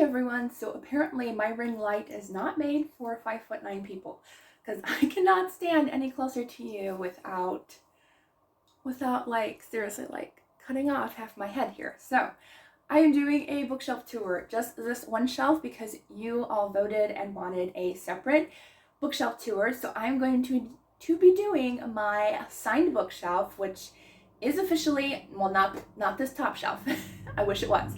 everyone. So apparently my ring light is not made for 5'9" people, because I cannot stand any closer to you without like seriously like cutting off half my head here. So I am doing a bookshelf tour, just this one shelf, because you all voted and wanted a separate bookshelf tour. So I'm going to be doing my signed bookshelf, which is officially, well, not this top shelf. I wish it was,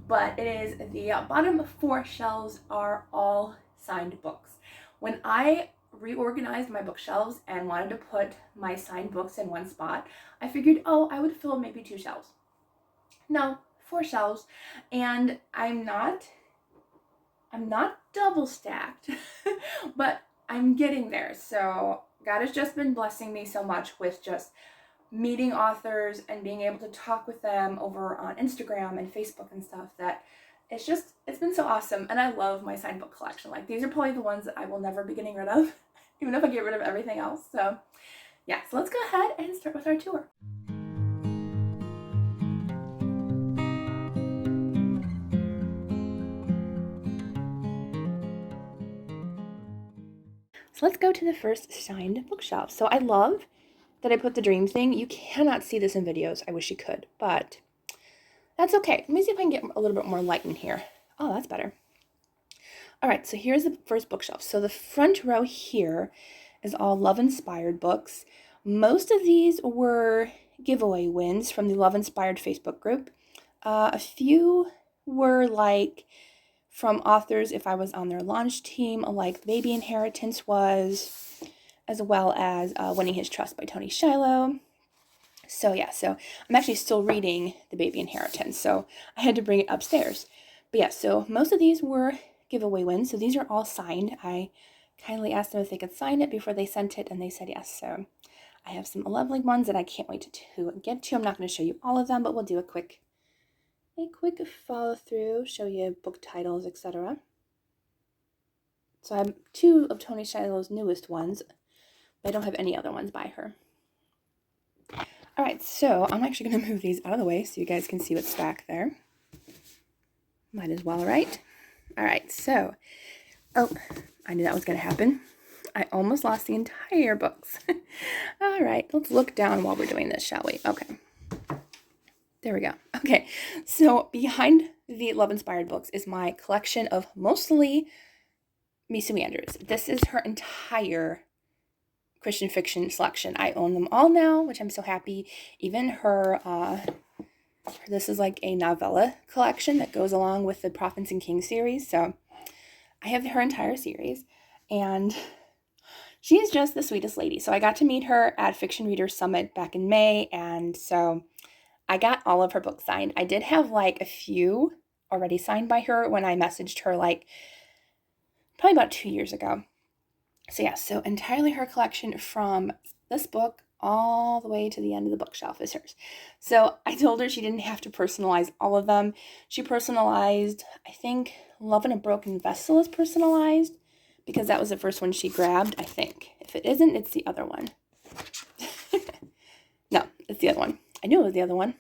but it is the bottom 4 shelves are all signed books. When I reorganized my bookshelves and wanted to put my signed books in one spot, I figured, oh, I would fill maybe 2 shelves. No, 4 shelves, and I'm not double stacked, but I'm getting there. So God has just been blessing me so much with just meeting authors and being able to talk with them over on Instagram and Facebook and stuff, that it's been so awesome. And I love my signed book collection. Like, these are probably the ones that I will never be getting rid of, even if I get rid of everything else. So yeah, so let's go ahead and start with our tour. So let's go to the first signed bookshelf. So I love that I put the dream thing. You cannot see this in videos. I wish you could, but that's okay. Let me see if I can get a little bit more light in here. Oh, that's better. All right, so here's the first bookshelf. So the front row here is all love-inspired books. Most of these were giveaway wins from the Love Inspired Facebook group. A few were like from authors if I was on their launch team, like Baby Inheritance was, as well as Winning His Trust by Tony Shiloh. So yeah, so I'm actually still reading The Baby Inheritance, so I had to bring it upstairs. But yeah, so most of these were giveaway wins, so these are all signed. I kindly asked them if they could sign it before they sent it, and they said yes. So I have some lovely ones that I can't wait to get to. I'm not going to show you all of them, but we'll do a quick follow through, show you book titles, etc. So I have 2 of Tony Shiloh's newest ones, but I don't have any other ones by her. All right, so I'm actually going to move these out of the way so you guys can see what's back there. Might as well, right? All right, so, oh, I knew that was going to happen. I almost lost the entire books. All right, let's look down while we're doing this, shall we? Okay. There we go. Okay, so behind the Love Inspired books is my collection of mostly Misum Andrews. This is her entire Christian fiction selection. I own them all now, which I'm so happy. Even her, this is like a novella collection that goes along with the Prophets and Kings series. So I have her entire series, and she is just the sweetest lady. So I got to meet her at Fiction Readers Summit back in May, and so I got all of her books signed. I did have like a few already signed by her when I messaged her like probably about 2 years ago. So yeah, so entirely her collection from this book all the way to the end of the bookshelf is hers. So I told her she didn't have to personalize all of them. She personalized, I think Love in a Broken Vessel is personalized, because that was the first one she grabbed, I think. If it isn't, it's the other one. No, it's the other one. I knew it was the other one.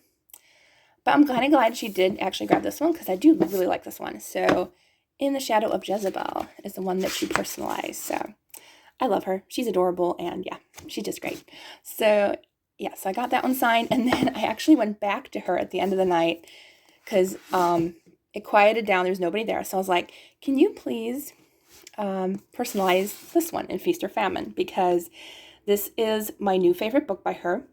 But I'm kind of glad she did actually grab this one, because I do really like this one. So In the Shadow of Jezebel is the one that she personalized. So I love her. She's adorable, and yeah, she's just great. So yeah, so I got that one signed, and then I actually went back to her at the end of the night because it quieted down. There's nobody there. So I was like, can you please personalize this one in Feast or Famine? Because this is my new favorite book by her.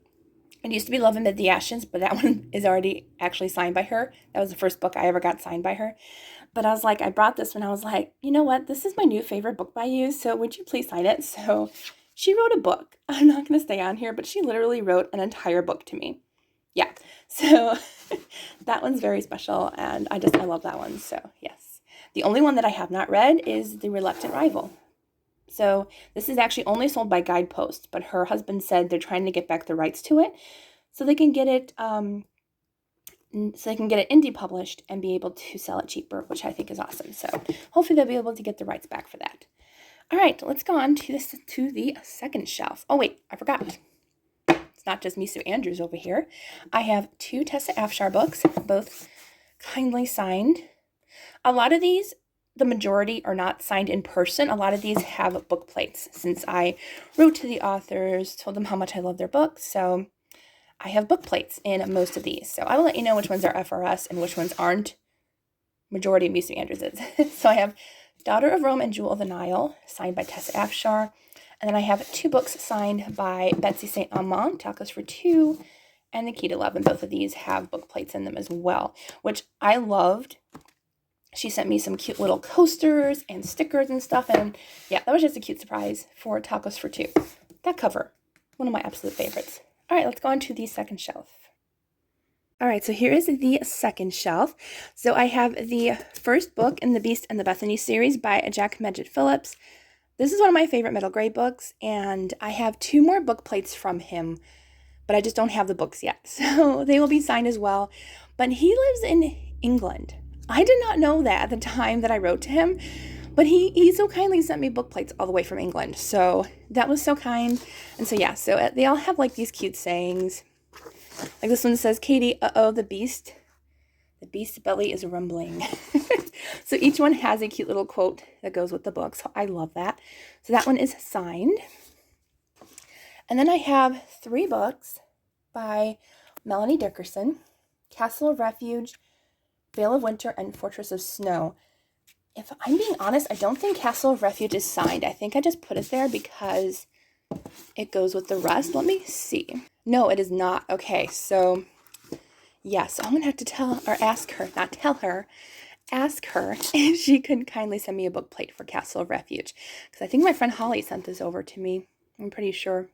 It used to be Love Amid the Ashes, but that one is already actually signed by her. That was the first book I ever got signed by her. But I was like, I brought this one. I was like, you know what? This is my new favorite book by you, so would you please sign it? So she wrote a book. I'm not going to stay on here, but she literally wrote an entire book to me. Yeah, so that one's very special, and I love that one, so yes. The only one that I have not read is The Reluctant Rival. So this is actually only sold by Guidepost, but her husband said they're trying to get back the rights to it so they can get it indie published and be able to sell it cheaper, which I think is awesome. So hopefully they'll be able to get the rights back for that. All right, let's go on to the second shelf. Oh wait, I forgot. It's not just Misum Andrews over here. I have 2 Tessa Afshar books, both kindly signed. A lot of these, the majority are not signed in person. A lot of these have book plates since I wrote to the authors, told them how much I love their books. So I have book plates in most of these. So I will let you know which ones are FRS and which ones aren't. Majority of Misum Andrews is. So I have Daughter of Rome and Jewel of the Nile, signed by Tessa Afshar. And then I have 2 books signed by Betsy St. Amand, Tacos for 2, and The Key to Love. And both of these have book plates in them as well, which I loved. She sent me some cute little coasters and stickers and stuff. And yeah, that was just a cute surprise for Tacos for 2. That cover, one of my absolute favorites. All right, let's go on to the second shelf. All right, so here is the second shelf. So I have the first book in the Beast and the Bethany series by Jack Midget Phillips. This is one of my favorite middle grade books, and I have 2 more book plates from him, but I just don't have the books yet. So they will be signed as well. But he lives in England. I did not know that at the time that I wrote to him, but he so kindly sent me book plates all the way from England. So that was so kind. And so yeah, so they all have like these cute sayings. Like this one says, Katie, the beast's belly is rumbling. So each one has a cute little quote that goes with the book. So I love that. So that one is signed. And then I have 3 books by Melanie Dickerson, Castle of Refuge, Veil of Winter, and Fortress of Snow. If I'm being honest, I don't think Castle of Refuge is signed. I think I just put it there because it goes with the rest. Let me see. No, it is not. Okay, so yes, I'm going to have to ask her if she could kindly send me a book plate for Castle of Refuge. Because I think my friend Holly sent this over to me. I'm pretty sure.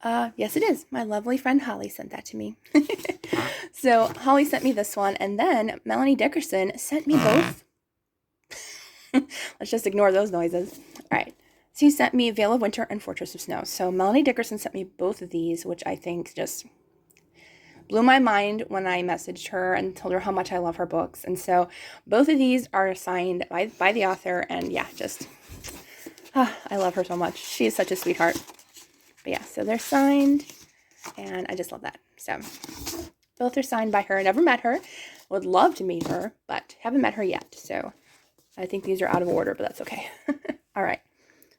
Yes, it is. My lovely friend Holly sent that to me. So Holly sent me this one, and then Melanie Dickerson sent me both. Let's just ignore those noises. All right. She sent me Veil of Winter and Fortress of Snow. So Melanie Dickerson sent me both of these, which I think just blew my mind when I messaged her and told her how much I love her books. And so both of these are signed by the author. And yeah, just, I love her so much. She is such a sweetheart. But yeah, so they're signed. And I just love that. So both are signed by her. I never met her. Would love to meet her, but haven't met her yet. So I think these are out of order, but that's okay. All right.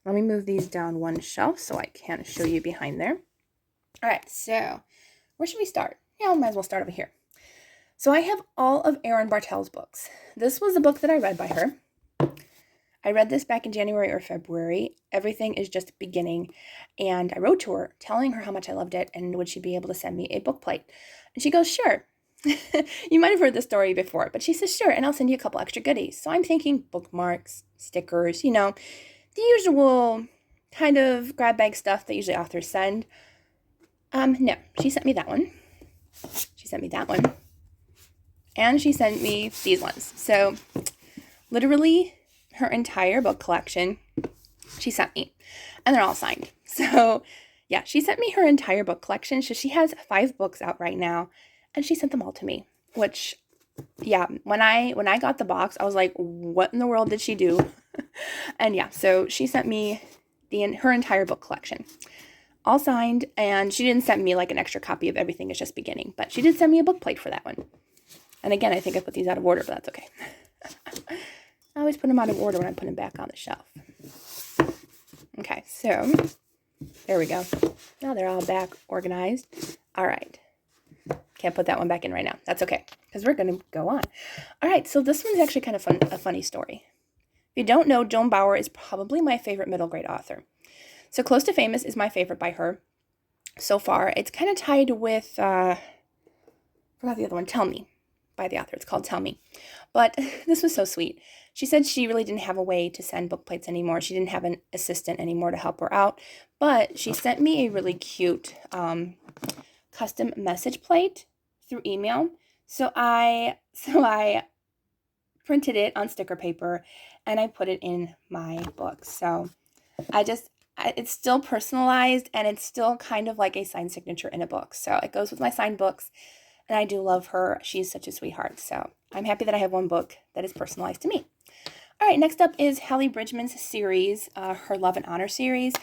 Let me move these down one shelf so I can show you behind there. All right, so where should we start? Yeah, we might as well start over here. So I have all of Erin Bartell's books. This was the book that I read by her. I read this back in January or February. Everything is just beginning. And I wrote to her telling her how much I loved it and would she be able to send me a book plate. And she goes, sure. You might have heard this story before, but she says, sure, and I'll send you a couple extra goodies. So I'm thinking bookmarks, stickers, the usual kind of grab bag stuff that usually authors send. No, she sent me that one. She sent me that one. And she sent me these ones. So literally her entire book collection she sent me. And they're all signed. So yeah, she sent me her entire book collection. So she has 5 books out right now. And she sent them all to me. Which, yeah, when I got the box, I was like, what in the world did she do? And yeah, so she sent me her entire book collection, all signed, and she didn't send me like an extra copy of Everything Is Just Beginning, but she did send me a book plate for that one. And again, I think I put these out of order, but that's okay. I always put them out of order when I put them back on the shelf. Okay, so there we go. Now they're all back organized. All right. Can't put that one back in right now. That's okay, because we're going to go on. All right, so this one's actually kind of a funny story. If you don't know, Joan Bauer is probably my favorite middle grade author. So Close to Famous is my favorite by her so far. It's kind of tied with, I forgot the other one, Tell Me, by the author. It's called Tell Me. But this was so sweet. She said she really didn't have a way to send book plates anymore. She didn't have an assistant anymore to help her out. But she sent me a really cute custom message plate through email. So I printed it on sticker paper and I put it in my book. So it's still personalized and it's still kind of like a signed signature in a book. So it goes with my signed books and I do love her. She's such a sweetheart. So I'm happy that I have one book that is personalized to me. All right, next up is Hallie Bridgman's series, her Love and Honor series.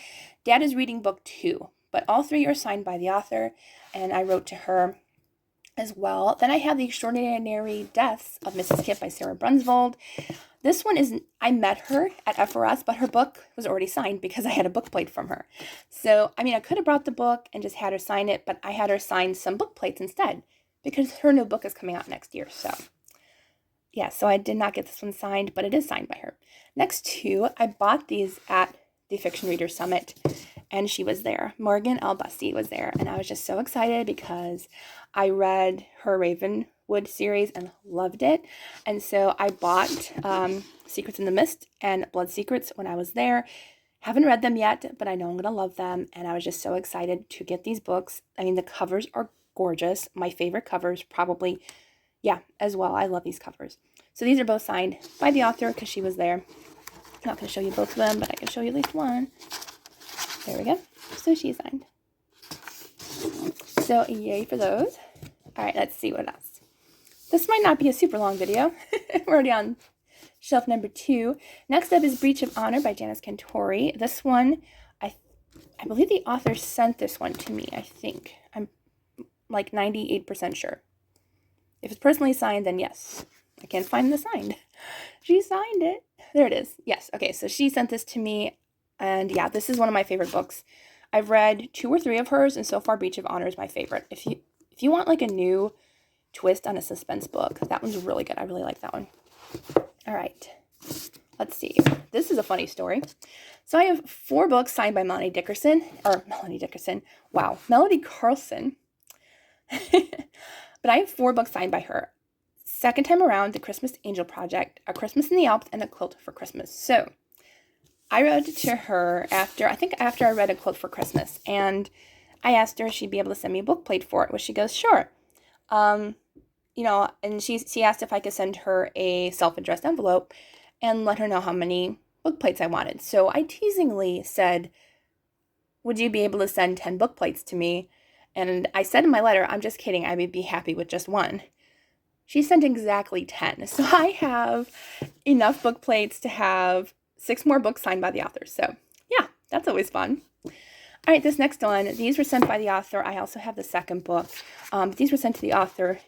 Dad is reading book 2, but all 3 are signed by the author. And I wrote to her as well. Then I have The Extraordinary Deaths of Mrs. Kip by Sarah Brunsvold. This one is, I met her at FRS, but her book was already signed because I had a book plate from her. So, I mean, I could have brought the book and just had her sign it, but I had her sign some book plates instead because her new book is coming out next year. So, yeah, so I did not get this one signed, but it is signed by her. Next two, I bought these at the Fiction Reader Summit, and she was there. Morgan L. Bussey was there, and I was just so excited because I read her Ravenwood series and loved it. And so I bought Secrets in the Mist and Blood Secrets when I was there. Haven't read them yet, but I know I'm going to love them, and I was just so excited to get these books. I mean, the covers are gorgeous. My favorite covers probably, yeah, as well. I love these covers. So these are both signed by the author because she was there. I'm not going to show you both of them, but I can show you at least one. There we go. So she signed. So yay for those. All right, let's see what else. This might not be a super long video. We're already on shelf number 2. Next up is Breach of Honor by Janice Cantori. This one, I believe the author sent this one to me, I think. I'm like 98% sure. If it's personally signed, then yes. I can't find the signed. She signed it. There it is. Yes. Okay, so she sent this to me. And yeah, this is one of my favorite books. I've read 2 or 3 of hers, and so far Breach of Honor is my favorite. If you want like a new twist on a suspense book, that one's really good. I really like that one. All right. Let's see. This is a funny story. So I have 4 books signed by Melanie Dickerson. Wow. Melody Carlson. But I have 4 books signed by her. Second time around, The Christmas Angel Project, A Christmas in the Alps, and A Quilt for Christmas. So I wrote to her after I read A Quilt for Christmas, and I asked her if she'd be able to send me a book plate for it. Well, she goes, sure. And she asked if I could send her a self-addressed envelope and let her know how many book plates I wanted. So I teasingly said, would you be able to send 10 book plates to me? And I said in my letter, I'm just kidding, I would be happy with just 1. She sent exactly 10. So I have enough book plates to have 6 more books signed by the author. So yeah, that's always fun. All right, this next one, these were sent by the author. I also have the second book. These were sent to the author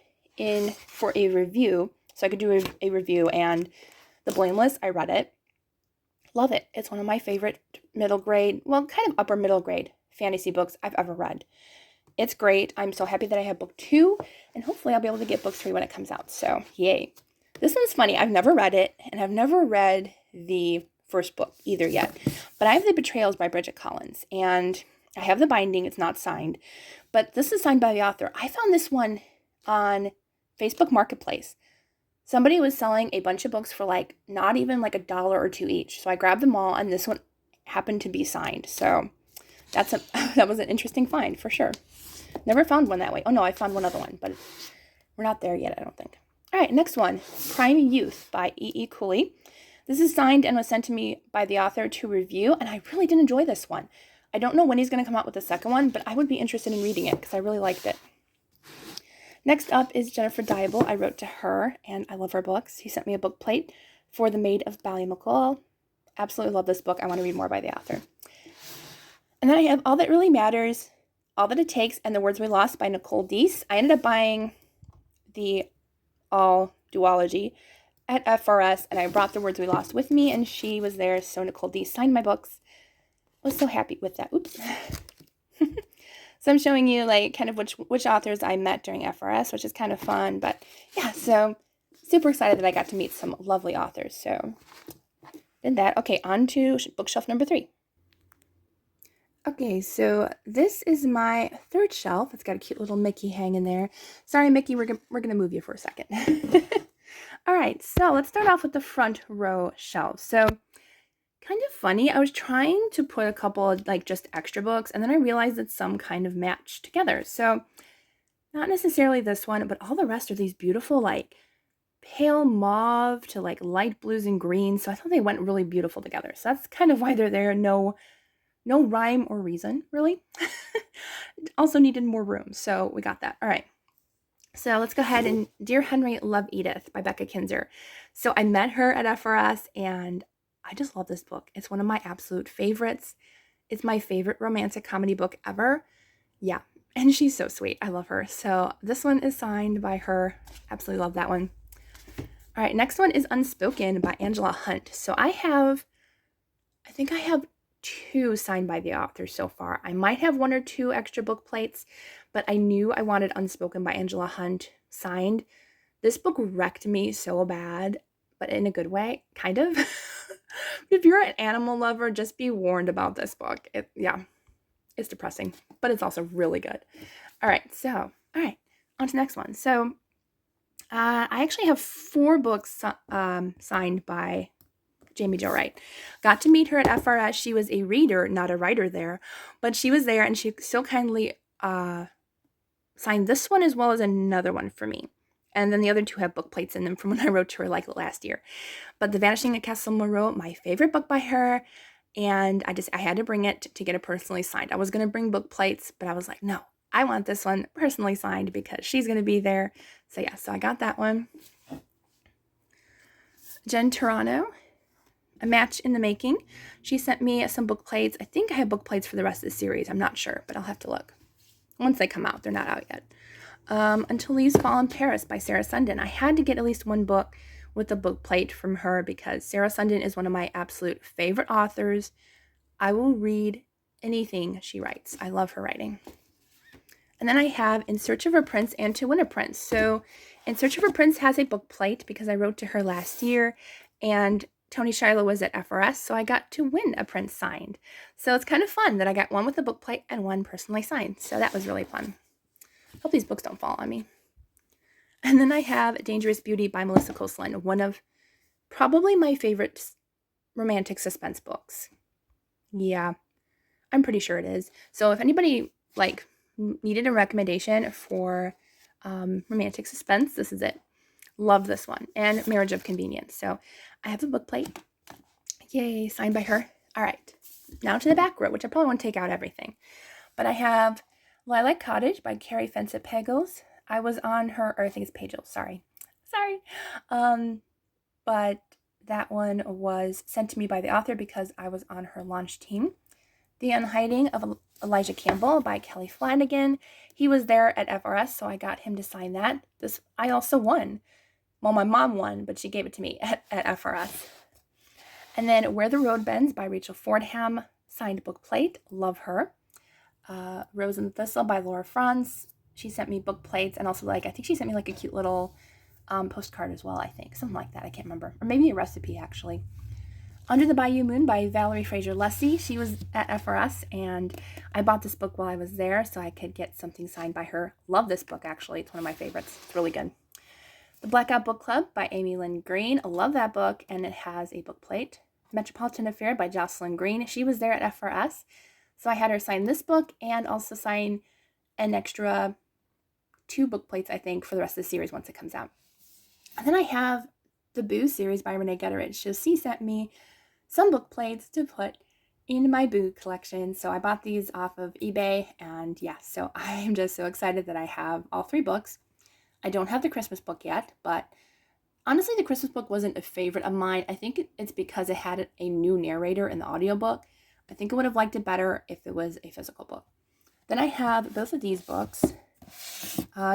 for a review. So I could do a review, and The Blameless, I read it. Love it. It's one of my favorite middle grade, well, kind of upper middle grade fantasy books I've ever read. It's great. I'm so happy that I have book 2, and hopefully I'll be able to get book 3 when it comes out. So yay. This one's funny. I've never read it, and I've never read the first book either yet. But I have The Betrayals by Bridget Collins, and I have the binding. It's not signed, but this is signed by the author. I found this one on Facebook Marketplace. Somebody was selling a bunch of books for like not even like $1 or $2 each. So I grabbed them all, and this one happened to be signed. So that was an interesting find for sure. Never found one that way. Oh no, I found one other one, but we're not there yet, I don't think. All right, next one, Prime Youth by E.E. Cooley. This is signed and was sent to me by the author to review, and I really did enjoy this one. I don't know when he's going to come out with the second one, but I would be interested in reading it because I really liked it. Next up is Jennifer Dybel. I wrote to her, and I love her books. He sent me a book plate for The Maid of Ballymacall. Absolutely love this book. I want to read more by the author. And then I have All That Really Matters, All That It Takes, and The Words We Lost by Nicole Deese. I ended up buying the all duology at FRS, and I brought The Words We Lost with me, and she was there, so Nicole Deese signed my books. I was so happy with that. Oops. So I'm showing you like kind of which authors I met during FRS, which is kind of fun. But yeah, so super excited that I got to meet some lovely authors. So did that. Okay, on to bookshelf number 3. Okay, so this is my 3rd shelf. It's got a cute little Mickey hanging there. Sorry, Mickey, we're gonna move you for a second. All right, so let's start off with the front row shelf. So kind of funny, I was trying to put a couple of like just extra books, and then I realized that some kind of match together. So not necessarily this one, but all the rest are these beautiful like pale mauve to like light blues and greens. So I thought they went really beautiful together. So that's kind of why they're there. No rhyme or reason, really. Also needed more room, so we got that. All right. So let's go ahead and Dear Henry, Love Edith by Becca Kinzer. So I met her at FRS, and I just love this book. It's one of my absolute favorites. It's my favorite romantic comedy book ever. Yeah, And she's so sweet. I love her. So this one is signed by her. Absolutely love that one. All right, next one is Unspoken by Angela Hunt. So I think I have 2 signed by the author so far. I might have 1 or 2 extra book plates, but I knew I wanted Unspoken by Angela Hunt signed. This book wrecked me so bad, but in a good way, kind of. If you're an animal lover, just be warned about this book. It's depressing, but it's also really good. All right, on to the next one. So I actually have 4 books signed by Jamie Jo Wright. Got to meet her at FRS. She was a reader, not a writer there, but she was there, and she so kindly signed this one as well as another one for me. And then the other 2 have book plates in them from when I wrote to her like last year. But The Vanishing at Castle Moreau, my favorite book by her, and I had to bring it to get it personally signed. I was going to bring book plates, but I was like, no, I want this one personally signed because she's going to be there. So yeah, so I got that one. Jen Toronto, A Match in the Making. She sent me some book plates. I think I have book plates for the rest of the series. I'm not sure, but I'll have to look. Once they come out, they're not out yet. Until Leaves Fall in Paris by Sarah Sundin. I had to get at least 1 book with a book plate from her because Sarah Sundin is one of my absolute favorite authors. I will read anything she writes. I love her writing. And then I have In Search of a Prince and To Win a Prince. So In Search of a Prince has a book plate because I wrote to her last year, and Tony Shiloh was at FRS, so I got to win a prince signed. So it's kind of fun that I got 1 with a book plate and 1 personally signed. So that was really fun. Hope these books don't fall on me. And then I have Dangerous Beauty by Melissa Coastline, one of probably my favorite romantic suspense books. Yeah, I'm pretty sure it is. So if anybody needed a recommendation for romantic suspense, this is it. Love this one. And Marriage of Convenience. So I have the book plate. Yay, signed by her. All right, now to the back row, which I probably won't take out everything. But I have Lilac Cottage by Carrie Fensett-Pagels. I was on her, or I think it's Pagels, sorry. But that one was sent to me by the author because I was on her launch team. The Unhiding of Elijah Campbell by Kelly Flanagan. He was there at FRS, so I got him to sign that. This I also won. Well, my mom won, but she gave it to me at FRS. And then Where the Road Bends by Rachel Fordham, signed book plate. Love her. Rose and the Thistle by Laura Franz. She sent me book plates, and also I think she sent me a cute little postcard as well, I think. Something like that, I can't remember. Or maybe a recipe, actually. Under the Bayou Moon by Valerie Fraser Leslie. She was at FRS, and I bought this book while I was there so I could get something signed by her. Love this book, actually. It's one of my favorites. It's really good. The Blackout Book Club by Amy Lynn Green. I love that book, and it has a book plate. Metropolitan Affair by Jocelyn Green. She was there at FRS, so I had her sign this book and also sign an extra 2 book plates, I think, for the rest of the series once it comes out. And then I have the Boo series by Renee Gutteridge. So she sent me some book plates to put in my Boo collection. So I bought these off of eBay, and yeah, so I'm just so excited that I have all 3 books. I don't have the Christmas book yet, but honestly, the Christmas book wasn't a favorite of mine. I think it's because it had a new narrator in the audiobook. I think I would have liked it better if it was a physical book. Then I have both of these books,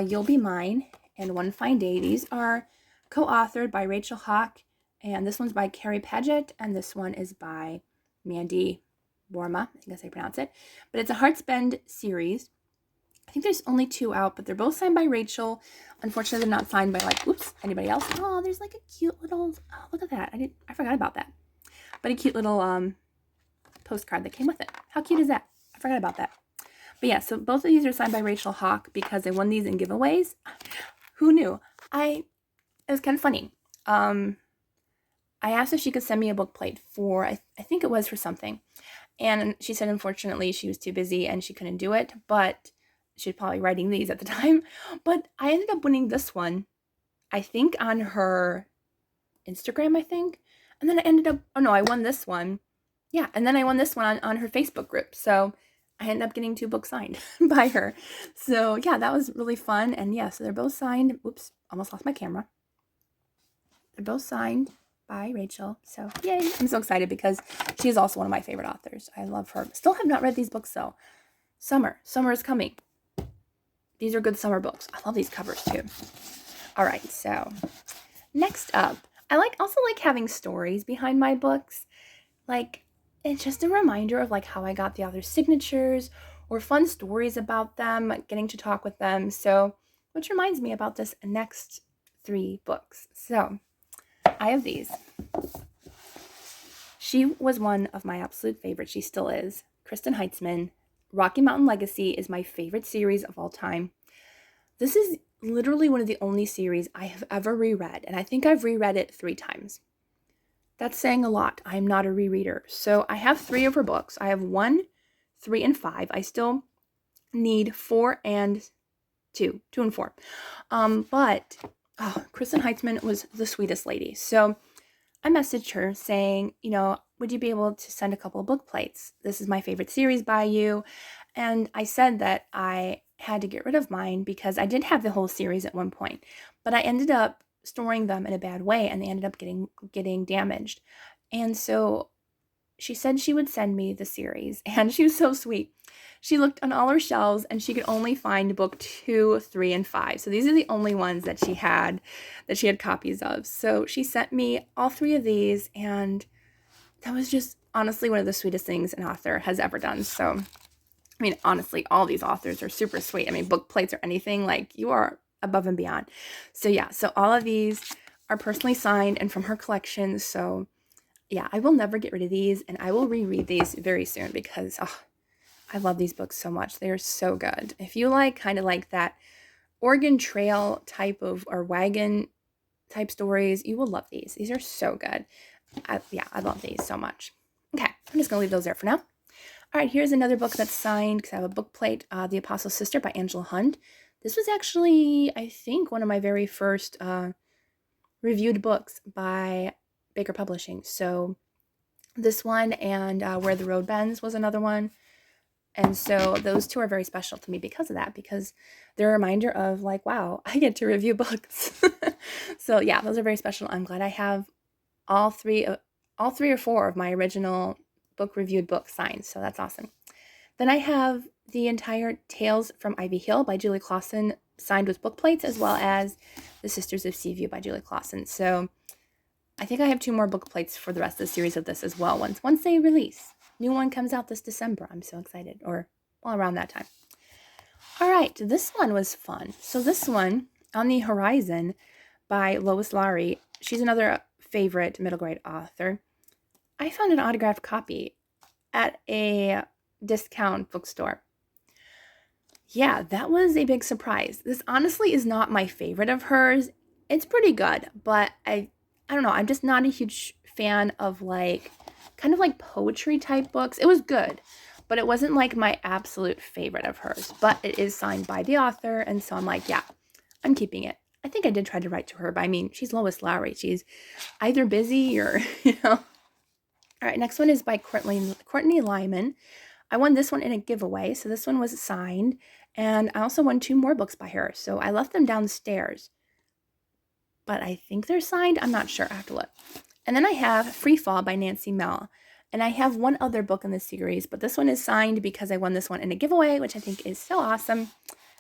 You'll Be Mine and One Fine Day. These are co-authored by Rachel Hawk, and this one's by Carrie Paget, and this one is by Mandy Borma, I think that's how you pronounce it. But it's a Heartspend series. I think there's only 2 out, but they're both signed by Rachel. Unfortunately, they're not signed by anybody else. Oh, there's a cute little, look at that. I forgot about that. But a cute little postcard that came with it. How cute is that? I forgot about that. But yeah, so both of these are signed by Rachel Hawk because I won these in giveaways. Who knew? It was kind of funny. I asked if she could send me a book plate for, I think it was for something. And she said, unfortunately, she was too busy and she couldn't do it. But she was probably writing these at the time. But I ended up winning this one, I think, on her Instagram, I think. And then I won this one. Yeah, and then I won this one on her Facebook group. So I ended up getting 2 books signed by her. So yeah, that was really fun. And yeah, so they're both signed. Oops, almost lost my camera. They're both signed by Rachel. So yay, I'm so excited because she is also one of my favorite authors. I love her. Still have not read these books though. Summer is coming. these are good summer books. I love these covers too. All right, so next up, I also like having stories behind my books. Like, it's just a reminder of like how I got the author's signatures or fun stories about them, getting to talk with them. So, which reminds me about this next 3 books. So, I have these. She was one of my absolute favorites. She still is. Kristen Heitzman. Rocky Mountain Legacy is my favorite series of all time. This is literally one of the only series I have ever reread, and I think I've reread it 3 times. That's saying a lot. I'm not a rereader. So I have 3 of her books. I have 1, 3, and 5. I still need 4 and 2. 2 and 4. But Kristen Heitzman was the sweetest lady. So I messaged her saying, would you be able to send a couple of book plates? This is my favorite series by you. And I said that I had to get rid of mine because I did have the whole series at one point, but I ended up storing them in a bad way and they ended up getting damaged. And so she said she would send me the series, and she was so sweet. She looked on all her shelves and she could only find book 2, 3, and 5. So these are the only ones that she had copies of. So she sent me all 3 of these, and that was just honestly one of the sweetest things an author has ever done. So, I mean, honestly, all these authors are super sweet. I mean, book plates or anything, like, you are above and beyond. So yeah, so all of these are personally signed and from her collection. So yeah, I will never get rid of these, and I will reread these very soon because I love these books so much. They are so good. If you kind of like that Oregon Trail type of, or wagon type stories, you will love these. These are so good. I love these so much. Okay, I'm just going to leave those there for now. All right, here's another book that's signed because I have a book plate, The Apostle's Sister by Angela Hunt. This was actually, I think, one of my very first reviewed books by Baker Publishing. So this one and Where the Road Bends was another one. And so those 2 are very special to me because of that, because they're a reminder of wow, I get to review books. So yeah, those are very special. I'm glad I have all 3 or 4 of my original book reviewed books signed. So that's awesome. Then I have the entire Tales from Ivy Hill by Julie Clausen signed with book plates, as well as The Sisters of Seaview by Julie Clausen. So I think I have 2 more book plates for the rest of the series of this as well. Once they release. New one comes out this December. I'm so excited. Or, around that time. All right, this one was fun. So this one, On the Horizon by Lois Lowry. She's another favorite middle grade author. I found an autographed copy at a discount bookstore. Yeah, that was a big surprise. This honestly is not my favorite of hers. It's pretty good, but I don't know. I'm just not a huge fan of kind of poetry type books. It was good, but it wasn't my absolute favorite of hers. But it is signed by the author, and so I'm yeah, I'm keeping it. I think I did try to write to her, but I mean, she's Lois Lowry. She's either busy or, All right, next one is by Courtney Lyman. I won this one in a giveaway, so this one was signed, and I also won 2 more books by her, so I left them downstairs. But I think they're signed. I'm not sure. I have to look. And then I have Free Fall by Nancy Mell. And I have 1 other book in this series, but this one is signed because I won this one in a giveaway, which I think is so awesome.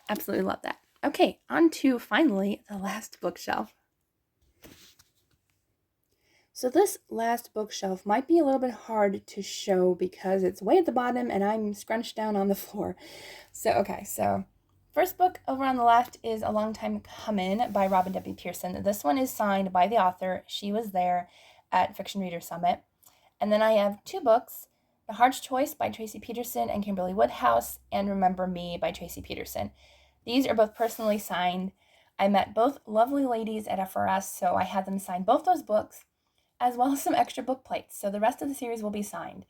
Absolutely love that. Okay, on to finally the last bookshelf. So this last bookshelf might be a little bit hard to show because it's way at the bottom and I'm scrunched down on the floor. So first book over on the left is A Long Time Comin' by Robin W. Pearson. This one is signed by the author. She was there at Fiction Reader Summit. And then I have 2 books, The Hard's Choice by Tracy Peterson and Kimberly Woodhouse, and Remember Me by Tracy Peterson. These are both personally signed. I met both lovely ladies at FRS, so I had them sign both those books, as well as some extra book plates. So the rest of the series will be signed.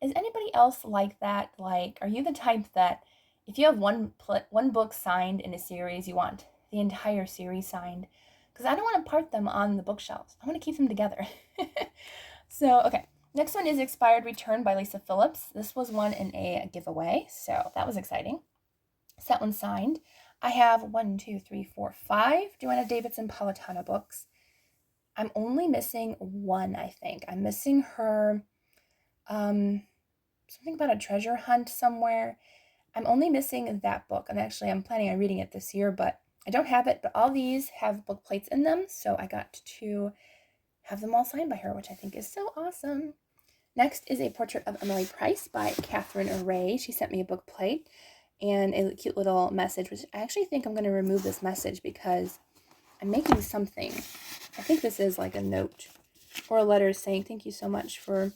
Is anybody else like that? Are you the type that if you have one book signed in a series, you want the entire series signed? Because I don't want to part them on the bookshelves. I want to keep them together. So, okay. Next one is Expired Return by Lisa Phillips. This was one in a giveaway, so that was exciting. So that one's signed. I have 5 Joanna Davidson Politano books. I'm only missing 1, I think. I'm missing her something about a treasure hunt somewhere. I'm only missing that book. I'm planning on reading it this year, but I don't have it. But all these have book plates in them, so I got to have them all signed by her, which I think is so awesome. Next is a portrait of Emily Price by Catherine Ray. She sent me a book plate and a cute little message, which I actually think I'm going to remove this message because I'm making something. I think this is like a note or a letter saying thank you so much for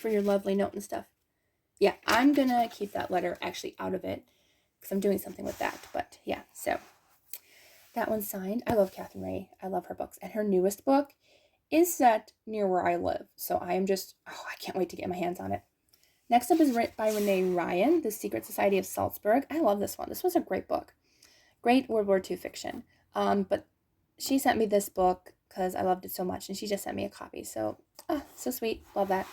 your lovely note and stuff. Yeah, I'm going to keep that letter actually out of it because I'm doing something with that. But yeah, so that one's signed. I love Catherine Ray. I love her books. And her newest book is set near where I live. So I can't wait to get my hands on it. Next up is written by Renee Ryan, The Secret Society of Salzburg. I love this one. This was a great book. Great World War II fiction. But she sent me this book because I loved it so much, and she just sent me a copy. So, so sweet. Love that.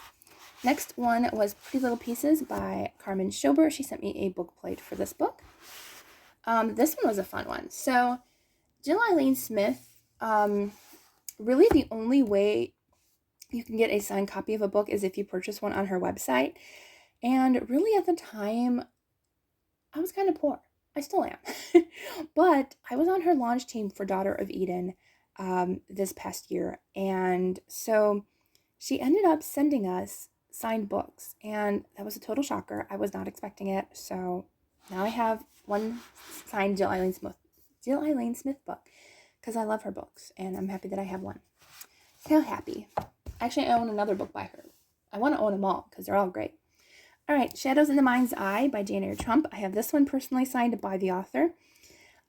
Next one was Pretty Little Pieces by Carmen Schober. She sent me a book plate for this book. This one was a fun one. So, Jill Eileen Smith, really the only way you can get a signed copy of a book is if you purchase one on her website. And really at the time, I was kind of poor. I still am. But I was on her launch team for Daughter of Eden this past year. And so she ended up sending us signed books. And that was a total shocker. I was not expecting it. So now I have one signed Jill Eileen Smith book because I love her books. And I'm happy that I have one. So happy. Actually, I own another book by her. I want to own them all because they're all great. All right, Shadows in the Mind's Eye by Jane Eyre Trump. I have this one personally signed by the author.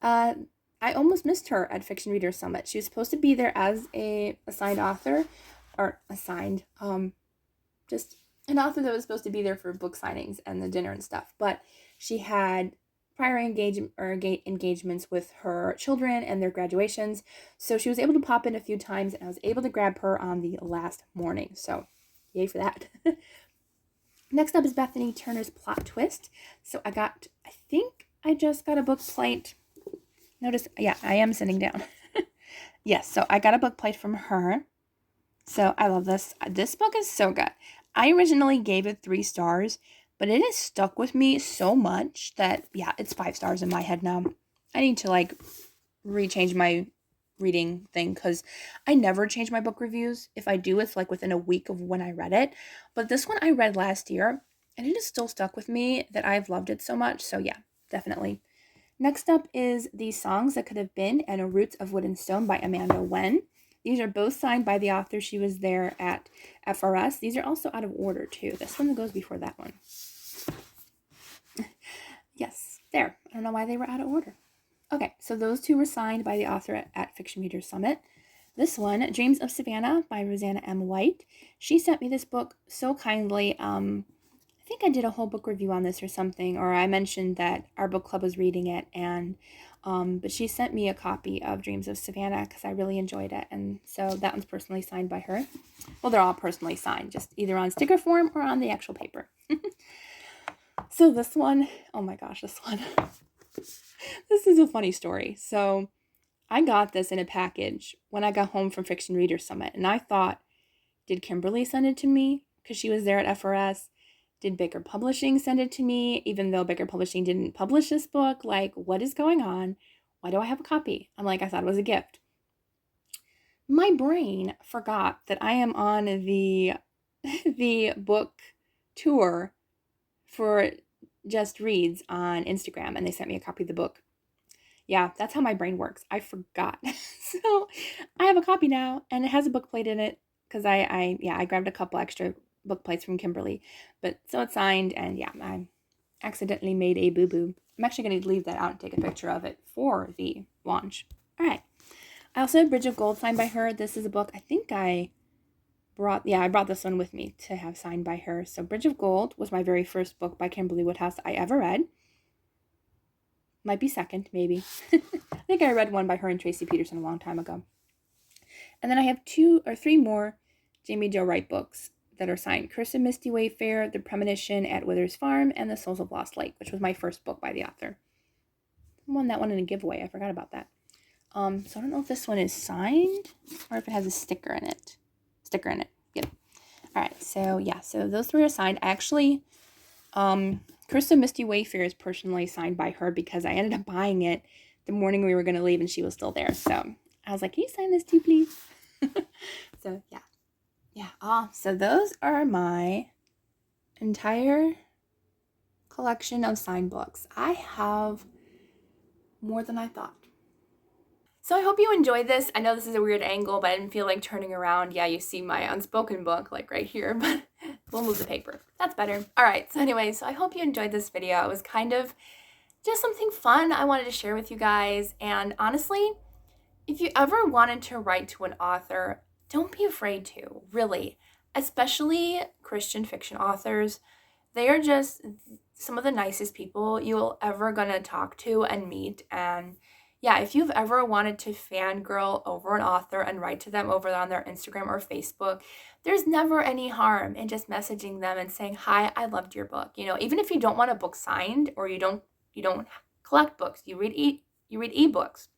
I almost missed her at Fiction Readers Summit. She was supposed to be there as a signed author, or just an author that was supposed to be there for book signings and the dinner and stuff. But she had prior engagements with her children and their graduations, so she was able to pop in a few times, and I was able to grab her on the last morning. So, yay for that. Next up is Bethany Turner's Plot Twist. So I think I just got a book plate. Notice, yeah, I am sitting down. Yes, so I got a book plate from her. So I love this. This book is so good. I originally gave it 3 stars, but it has stuck with me so much that, yeah, it's 5 stars in my head now. I need to, rechange my reading thing because I never change my book reviews. If I do, it's within a week of when I read it. But this one I read last year, and it is still stuck with me that I've loved it so much. So yeah, definitely. Next up is The Songs That Could Have Been and Roots of Wood and Stone by Amanda Wen. These are both signed by the author. She was there at FRS. These are also out of order too. This one goes before that one. Yes, there. I don't know why they were out of order. Okay, so those 2 were signed by the author at Fiction Readers Summit. This one, Dreams of Savannah by Rosanna M. White. She sent me this book so kindly. I think I did a whole book review on this or something, or I mentioned that our book club was reading it, and but she sent me a copy of Dreams of Savannah because I really enjoyed it, and so that one's personally signed by her. Well, they're all personally signed, just either on sticker form or on the actual paper. So this one, oh my gosh, this one. This is a funny story. So I got this in a package when I got home from Fiction Readers Summit, and I thought, did Kimberly send it to me because she was there at FRS? Did Baker Publishing send it to me, even though Baker Publishing didn't publish this book? What is going on? Why do I have a copy? I thought it was a gift. My brain forgot that I am on the book tour for Just Reads on Instagram, and they sent me a copy of the book. Yeah, that's how my brain works. I forgot. So I have a copy now, and it has a book plate in it because I grabbed a couple extra book plates from Kimberly. But so it's signed, and yeah, I accidentally made a boo-boo. I'm actually going to leave that out and take a picture of it for the launch. All right. I also have Bridge of Gold signed by her. This is a book I think I brought this one with me to have signed by her. So Bridge of Gold was my very first book by Kimberly Woodhouse I ever read. Might be second, maybe. I think I read one by her and Tracy Peterson a long time ago. And then I have 2 or 3 more Jamie Jo Wright books that are signed. Curse of Misty Wayfair, The Premonition at Wither's Farm, and The Souls of Lost Lake, which was my first book by the author. I won that one in a giveaway. I forgot about that. So I don't know if this one is signed or if it has a sticker in it. Yep. All right. So yeah. So those 3 are signed. I actually, Curse of Misty Wayfair is personally signed by her because I ended up buying it the morning we were going to leave and she was still there. So I was like, can you sign this too, please? So yeah. Yeah. So those are my entire collection of signed books. I have more than I thought. So I hope you enjoyed this. I know this is a weird angle, but I didn't feel like turning around. Yeah, you see my unspoken book like right here, but we'll move the paper. That's better. All right. So anyway, I hope you enjoyed this video. It was kind of just something fun I wanted to share with you guys. And honestly, if you ever wanted to write to an author, don't be afraid to, really. Especially Christian fiction authors. They are just some of the nicest people you'll ever gonna talk to and meet. And yeah, if you've ever wanted to fangirl over an author and write to them over on their Instagram or Facebook, there's never any harm in just messaging them and saying, hi, I loved your book. You know, even if you don't want a book signed or you don't collect books, you read ebooks.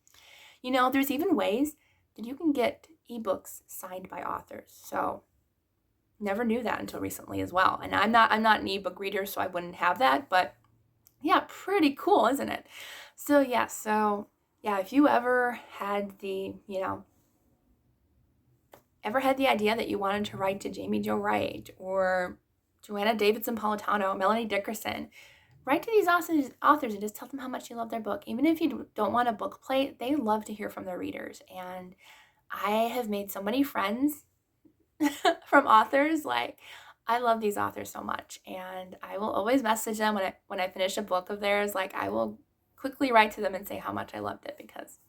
You know, there's even ways that you can get ebooks signed by authors. So never knew that until recently as well. And I'm not an ebook reader, so I wouldn't have that, but yeah, pretty cool, isn't it? So yeah, if you ever had the idea that you wanted to write to Jamie Jo Wright or Joanna Davidson Politano, Melanie Dickerson, write to these authors and just tell them how much you love their book. Even if you don't want a book plate, they love to hear from their readers. And I have made so many friends from authors. Like, I love these authors so much, and I will always message them when I finish a book of theirs. Like, I will quickly write to them and say how much I loved it, because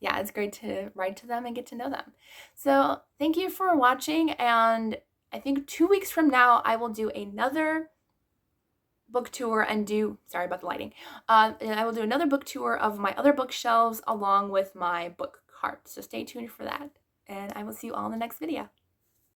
yeah, it's great to write to them and get to know them. So thank you for watching, and I think 2 weeks from now I will do another book tour and sorry about the lighting. And I will do another book tour of my other bookshelves along with my book cart. So stay tuned for that, and I will see you all in the next video.